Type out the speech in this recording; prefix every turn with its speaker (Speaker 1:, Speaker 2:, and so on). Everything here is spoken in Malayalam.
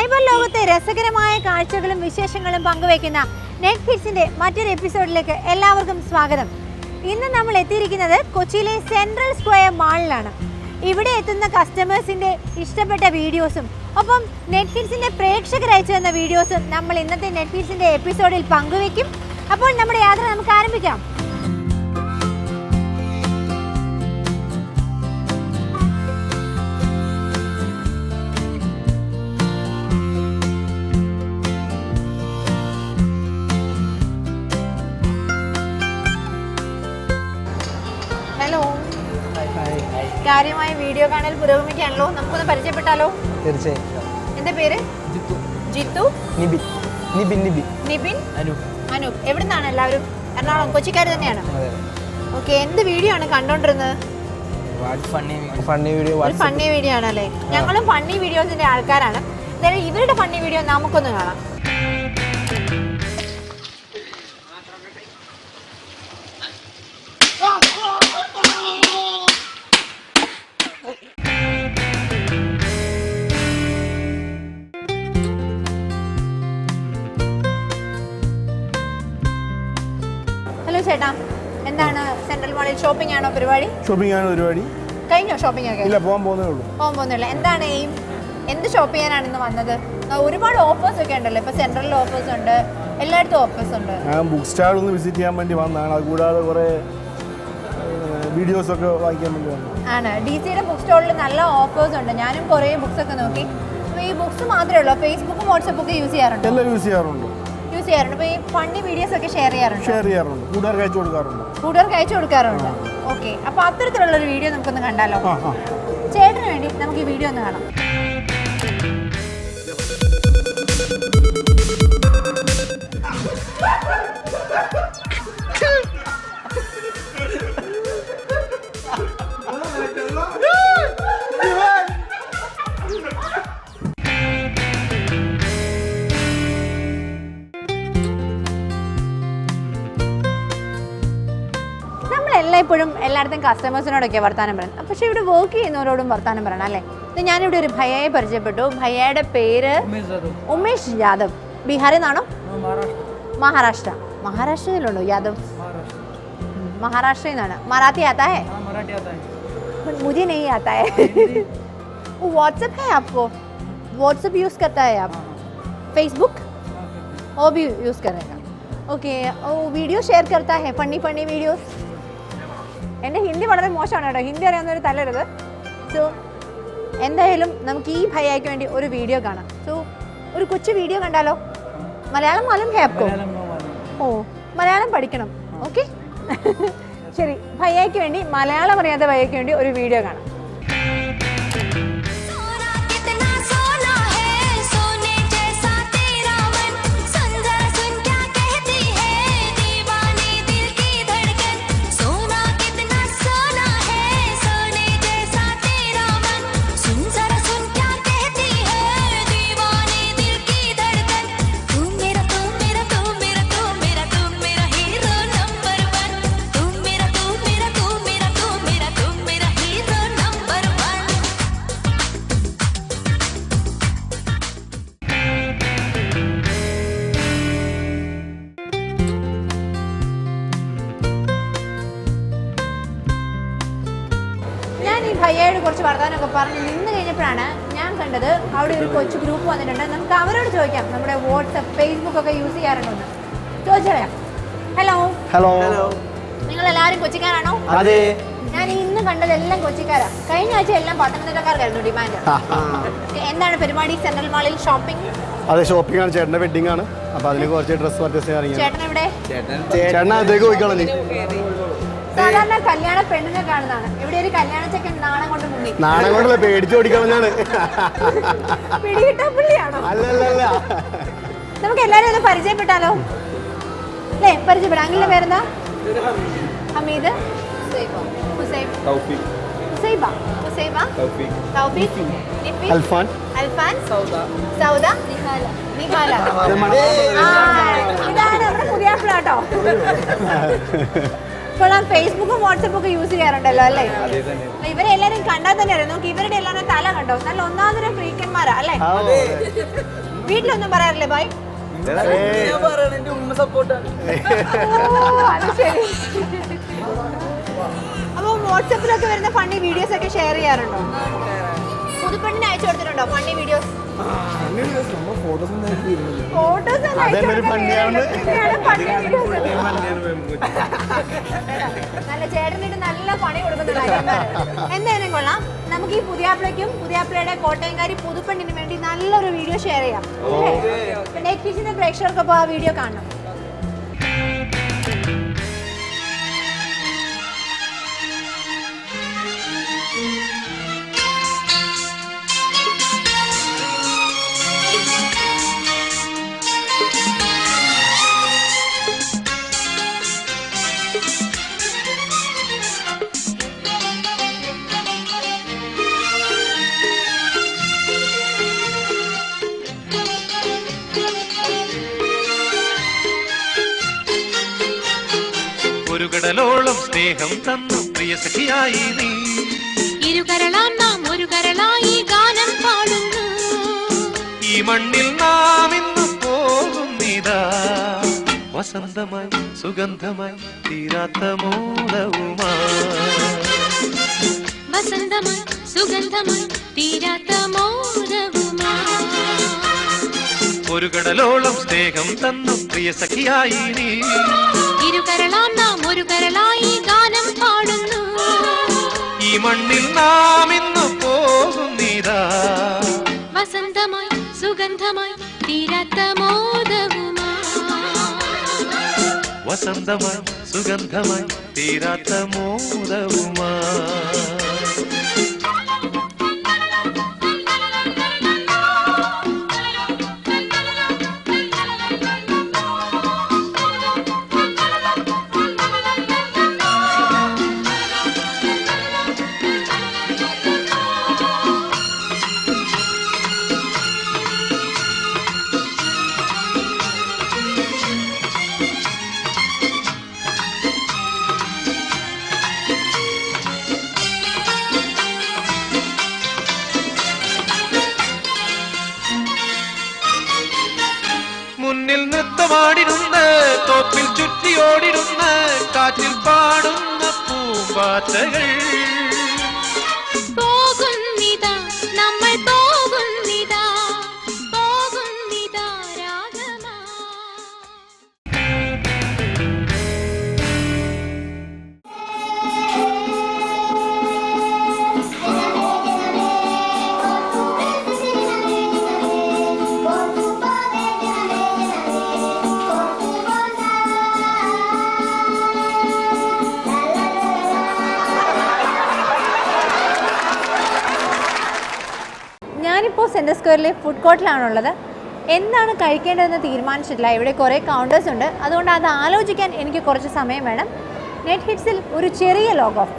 Speaker 1: സൈബർ ലോകത്തെ രസകരമായ കാഴ്ചകളും വിശേഷങ്ങളും പങ്കുവയ്ക്കുന്ന നെറ്റ്ഫ്ലിക്സിന്റെ മറ്റൊരു എപ്പിസോഡിലേക്ക് എല്ലാവർക്കും സ്വാഗതം. ഇന്ന് നമ്മൾ എത്തിയിരിക്കുന്നത് കൊച്ചിയിലെ സെൻട്രൽ സ്ക്വയർ മാളിലാണ്. ഇവിടെ എത്തുന്ന കസ്റ്റമേഴ്സിന്റെ ഇഷ്ടപ്പെട്ട വീഡിയോസും ഒപ്പം നെറ്റ്ഫ്ലിക്സിന്റെ പ്രേക്ഷകർ അയച്ചു തന്ന വീഡിയോസും നമ്മൾ ഇന്നത്തെ നെറ്റ്ഫ്ലിക്സിന്റെ എപ്പിസോഡിൽ പങ്കുവയ്ക്കും. അപ്പോൾ നമ്മുടെ യാത്ര നമുക്ക് ആരംഭിക്കാം. ഹലോ, കാര്യമായ വീഡിയോ കാണൽ പുരോഗമിക്കാണല്ലോ. നമുക്കൊന്ന് പരിചയപ്പെട്ടാലോ?
Speaker 2: തീർച്ചയായും.
Speaker 1: എന്റെ പേര് ജിത്തു.
Speaker 2: നിബിൻ.
Speaker 1: നിബിൻ. അനൂപ്. എവിടുന്നാണ് എല്ലാവരും? എറണാകുളം, കൊച്ചിക്കാർ തന്നെയാണ്. ഓക്കെ, എന്ത് വീഡിയോ ആണ് കണ്ടോണ്ടിരുന്നത്?
Speaker 2: ഫണ്ണി
Speaker 1: വീഡിയോ ആണല്ലേ. ഞങ്ങളും ഫണ്ണി വീഡിയോസിന്റെ ആൾക്കാരാണ്. ഇവരുടെ ഫണ്ണി വീഡിയോ നമുക്കൊന്ന് കാണാം. ഹലോ ചേട്ടാ, എന്താണ് സെൻട്രൽ മാളിൽ ഷോപ്പിംഗ് ആണോ പരിപാടി? കഴിഞ്ഞോ ഷോപ്പിംഗ് ഒക്കെ?
Speaker 2: ഇല്ല, പോകാൻ പോകുന്നില്ല.
Speaker 1: എന്താണ് എയിം? എന്ത് ഷോപ്പ് ചെയ്യാനാണ് ഇന്ന് വന്നത്? ഒരുപാട് ഓഫേഴ്സ് ഒക്കെ ഉണ്ടല്ലോ. ഇപ്പൊ സെൻട്രലിൽ ഓഫേഴ്സ് ഉണ്ട്, എല്ലായിടത്തും ഓഫേഴ്സ് ഉണ്ട്.
Speaker 2: ഞാൻ ബുക്ക് സ്റ്റാൾ ഒന്ന് വിസിറ്റ് ചെയ്യാൻ വേണ്ടി വന്നതാണ്. അത് കൂടാതെ കുറെ വീഡിയോസ് ഒക്കെ വായിക്കാൻ വേണ്ടി വന്നു.
Speaker 1: ആണ്, DCയുടെ ബുക്ക് സ്റ്റോളിൽ നല്ല ഓഫേഴ്സ് ഉണ്ട്. ഞാനും കുറേ ബുക്സ് ഒക്കെ നോക്കി. ഈ ബുക്സ് മാത്രമേ ഉള്ളൂ? ഫേസ്ബുക്കും വാട്സപ്പും ഒക്കെ യൂസ് ചെയ്യാറുണ്ട്?
Speaker 2: എല്ലാം യൂസ് ചെയ്യാറുണ്ട്.
Speaker 1: അപ്പോൾ ഈ ഫണ്ണി വീഡിയോസ് ഒക്കെ ഷെയർ ചെയ്യാറുണ്ട്.
Speaker 2: കൂട്ടുകാർക്ക്
Speaker 1: അയച്ചു കൊടുക്കാറുണ്ട്. ഓക്കെ, അപ്പോൾ അത്തരത്തിലുള്ള ഒരു വീഡിയോ നമുക്കൊന്ന് കണ്ടാലോ? ചേട്ടന് വേണ്ടി നമുക്ക് ഈ വീഡിയോ ഒന്ന് കാണാം. എല്ലായ്പ്പോഴും എല്ലായിടത്തും കസ്റ്റമേഴ്സിനോടൊക്കെ വർത്താനം പറയണം. പക്ഷേ ഇവിടെ വർക്ക് ചെയ്യുന്നവരോടും വർത്താനം പറയണം അല്ലേ? ഞാനിവിടെ ഒരു ഭയ്യയെ പരിചയപ്പെട്ടു. ഭയ്യയുടെ പേര് ഉമേഷ് യാദവ്. ബീഹാറിൽ നിന്നാണോ? മഹാരാഷ്ട്രയിലുണ്ടോ യാദവ്? മഹാരാഷ്ട്രയിൽ നിന്നാണ്. മറാത്തി ആത്താ ഹൈ? मुझे नहीं आता है. व्हाट्सएप है आपको? व्हाट्सएप यूज़ करता है आप? फेसबुक वो भी यूज़ करेगा. ओके, वो वीडियो शेयर करता है, फनी वीडियोस. എൻ്റെ ഹിന്ദി വളരെ മോശമാണ് കേട്ടോ. ഹിന്ദി അറിയാവുന്നവർ തല്ലരുത്. സോ എന്തായാലും നമുക്ക് ഈ ഭയ്യയ്ക്ക് വേണ്ടി ഒരു വീഡിയോ കാണാം. സോ ഒരു കൊച്ചു വീഡിയോ കണ്ടാലോ? മലയാളം മാലൂം ഹേ ആപ്കോ? ഓ, മലയാളം പഠിക്കണം. ഓക്കെ, ശരി. ഭയ്യയ്ക്ക് വേണ്ടി, മലയാളം അറിയാത്ത ഭയ്യയ്ക്ക് വേണ്ടി ഒരു വീഡിയോ കാണാം. ഭയ്യയോട് കുറച്ച് വർത്താനമൊക്കെ പറഞ്ഞ് നിന്ന് കഴിഞ്ഞപ്പോഴാണ് ഞാൻ കണ്ടത് അവിടെ ഒരു കൊച്ചു ഗ്രൂപ്പ് വന്നിട്ടുണ്ട്. നമുക്ക് അവരോട് ചോദിക്കാം നമ്മുടെ വാട്സപ്പ്, ഫേസ്ബുക്ക് ഒക്കെ യൂസ് ചെയ്യാറുണ്ടോ? ചോദിച്ചറിയാം. ഹലോ. നിങ്ങൾ എല്ലാവരും കൊച്ചിക്കാരാണോ?
Speaker 2: അതെ.
Speaker 1: ഞാൻ ഇന്ന് കണ്ടതെല്ലാം കൊച്ചിക്കാരാ. കഴിഞ്ഞ ആഴ്ച എല്ലാം പത്തനംതിട്ടക്കാർക്കായിരുന്നു ഡിമാൻഡ്. എന്താണ് പരിപാടി സെൻട്രൽ മാളിൽ? ഷോപ്പിംഗ്?
Speaker 2: അതെ, ഷോപ്പിംഗ് ആണ്. ചേട്ടന്റെ വെഡിങ് ആണ്. അപ്പൊ അതിന് കുറച്ച് ഡ്രസ് പർച്ചേസ് ചെയ്യാൻ.
Speaker 1: ചേട്ടൻ എവിടെ?
Speaker 2: ചേട്ടൻ അതേക്ക് പോയിക്കോളൂ.
Speaker 1: സാധാരണ കല്യാണ പെണ്ണിനെ കാണുന്നതാണ്. ഇവിടെ ഒരു കല്യാണ ചെക്കൻ നാണം കൊണ്ട് മുങ്ങി.
Speaker 2: നാണം കൊണ്ടല്ലേ, പേടിച്ചു ഓടിക്കളഞ്ഞാണ്.
Speaker 1: പിടികിട്ടാ പുള്ളിയാണോ?
Speaker 2: അല്ലല്ല.
Speaker 1: നമുക്ക് എല്ലാരും ഒന്ന് പരിചയപ്പെട്ടാലോ? അല്ലേ, പരിചയപ്പെടാം. അങ്കിളിന്റെ പേരെന്താ? ഹമീദ്, സൗദ, നിഹാല. ഇതാണ് നമ്മുടെ പുതിയ ആപ്പിളാട്ടോ. ഇപ്പോൾ ഫേസ്ബുക്കും വാട്സപ്പും ഒക്കെ യൂസ് ചെയ്യാറുണ്ടല്ലോ അല്ലേ? ഇവരെല്ലാരും കണ്ടാൽ തന്നെ അറിയാം. നോക്കി, ഇവരുടെ എല്ലാവരും തല കണ്ടോ? നല്ല ഒന്നാമതൊരു ഫ്രീക്കന്മാരാ അല്ലേ? വീട്ടിലൊന്നും പറയാറില്ലേ ബൈ? അപ്പൊ വാട്സാപ്പിലൊക്കെ വരുന്ന ഫണ്ണി വീഡിയോസ് ഒക്കെ ഷെയർ ചെയ്യാറുണ്ടോ? പുതുപ്പെണ്ണിന് അയച്ചു കൊടുത്തിട്ടുണ്ടോ ഫണ്ണി വീഡിയോസ്? നല്ല ചേട്ടനിട്ട് നല്ല പണി കൊടുക്കുന്നുണ്ട്. എന്തായാലും കൊള്ളാം. നമുക്ക് ഈ പുതിയാപ്പിളയ്ക്കും പുതിയാപ്പിളയുടെ കോട്ടയംകാരി പുതുപ്പെണ്ണിന് വേണ്ടി നല്ലൊരു വീഡിയോ ഷെയർ ചെയ്യാം. നെറ്റ്ഫ്ലിക്സിന്റെ പ്രേക്ഷകർക്കൊപ്പം ആ വീഡിയോ കാണണം.
Speaker 3: ഒരു കടലോളം സ്നേഹം തന്നു പ്രിയ സഖിയായി നീ,
Speaker 4: ഇരുകരളാം നാം ഒരു കരളായി ഗാനം പാടുന്നു.
Speaker 3: ഈ മണ്ണിൽ നാം ഇന്ന് പോകുന്നിതാ, വസന്തമായി സുഗന്ധമായി തീരാത്ത മോദവുമായി.
Speaker 4: വസന്തമായി സുഗന്ധമായി തീരാത്ത മോദവുമായി.
Speaker 3: ഒരു കടലോളം സ്നേഹം തന്നു പ്രിയ സഖിയായി നീ,
Speaker 4: ഇരുകരളാം നാം ഒരു കരളായി ഗാനം പാടുന്നു.
Speaker 3: ഈ മണ്ണിൽ നാം ഇന്ന് പോകുന്നിതാ,
Speaker 4: വസന്തമായി സുഗന്ധമായി തീരാത്ത മോദവുമായി.
Speaker 3: വസന്തമായി സുഗന്ധമായി തീരാത്ത മോദവുമായി. മുന്നിൽ നൃത്തമാടിരുന്ന് തോപ്പിൽ ചുറ്റിയോടിരുന്ന് കാറ്റിൽ പാടുന്ന പൂമ്പാറ്റകൾ.
Speaker 4: പോകുന്നിതാ നമ്മൾ പോകുന്നിതാ, പോകുന്നിതാ രാഗമാ.
Speaker 1: ഞാനിപ്പോൾ സെൻറ്റർ സ്ക്വയറിലെ ഫുഡ് കോർട്ടിലാണുള്ളത്. എന്താണ് കഴിക്കേണ്ടതെന്ന് തീരുമാനിച്ചിട്ടില്ല. ഇവിടെ കുറേ കൗണ്ടേഴ്സ് ഉണ്ട്, അതുകൊണ്ട് അത് ആലോചിക്കാൻ എനിക്ക് കുറച്ച് സമയം വേണം. നെറ്റ് ഹിറ്റ്സിൽ ഒരു ചെറിയ ലോഗ് ഓഫ്.